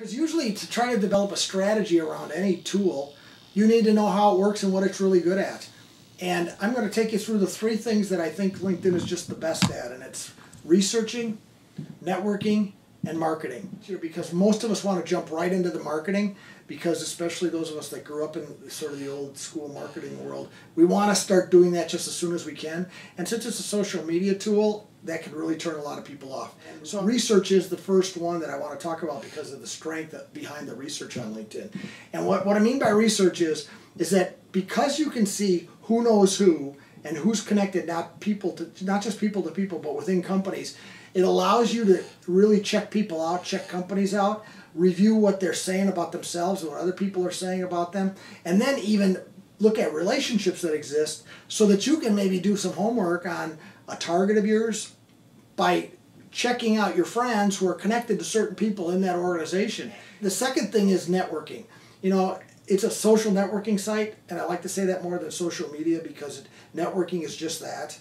Because usually to try to develop a strategy around any tool, you need to know how it works and what it's really good at. And I'm going to take you through the three things that I think LinkedIn is just the best at, and it's researching, networking, and marketing. Because most of us want to jump right into the marketing, because especially those of us that grew up in sort of the old school marketing world, we want to start doing that just as soon as we can. And since it's a social media tool, that can really turn a lot of people off. So research is the first one that I want to talk about because of the strength behind the research on LinkedIn. And what I mean by research is that because you can see who knows who and who's connected, not just people to people, but within companies, it allows you to really check people out, check companies out, review what they're saying about themselves and what other people are saying about them, and then even look at relationships that exist so that you can maybe do some homework on a target of yours by checking out your friends who are connected to certain people in that organization. The second thing is networking. You know, it's a social networking site, and I like to say that more than social media because networking is just that.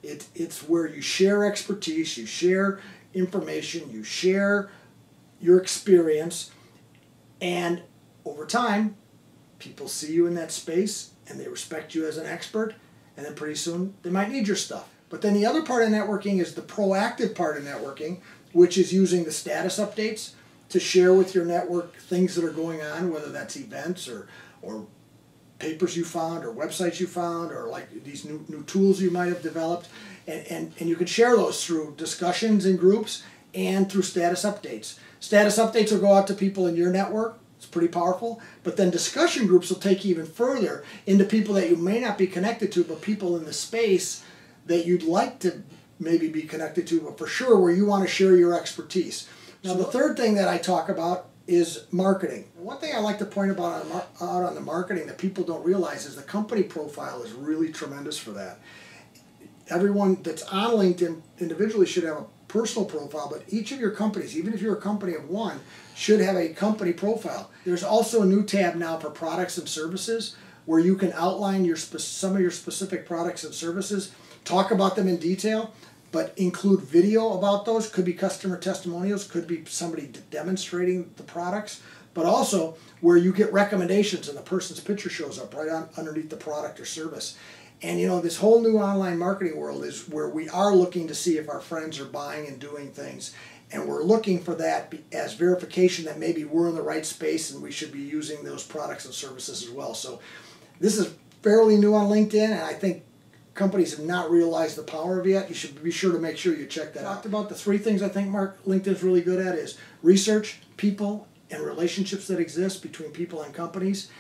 It's where you share expertise, you share information, you share your experience, and over time, people see you in that space and they respect you as an expert, and then pretty soon they might need your stuff. But then the other part of networking is the proactive part of networking, which is using the status updates to share with your network things that are going on, whether that's events or papers you found or websites you found or like these new tools you might have developed. And you can share those through discussions in groups and through status updates. Status updates will go out to people in your network. It's pretty powerful. But then discussion groups will take you even further into people that you may not be connected to, but people in the space that you'd like to maybe be connected to, but for sure where you want to share your expertise. Now, the third thing that I talk about is marketing. One thing I like to point out on the marketing that people don't realize is the company profile is really tremendous for that. Everyone that's on LinkedIn individually should have a personal profile, but each of your companies, even if you're a company of one, should have a company profile. There's also a new tab now for products and services where you can outline some of your specific products and services, talk about them in detail, but include video about those. Could be customer testimonials, could be somebody demonstrating the products, but also where you get recommendations and the person's picture shows up right underneath the product or service. And you know, this whole new online marketing world is where we are looking to see if our friends are buying and doing things, and we're looking for that as verification that maybe we're in the right space and we should be using those products and services as well. So this is fairly new on LinkedIn, and I think companies have not realized the power of it yet. You should be sure to make sure you check that out. Talked about the three things I think LinkedIn is really good at is research, people, and relationships that exist between people and companies.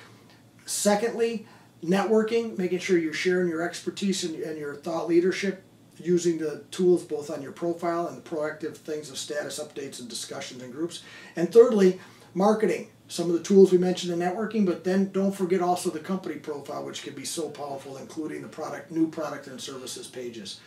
Secondly, networking, making sure you're sharing your expertise and your thought leadership using the tools both on your profile and the proactive things of status updates and discussions and groups. And thirdly, marketing. Some of the tools we mentioned in networking, but then don't forget also the company profile, which can be so powerful, including the new product and services pages.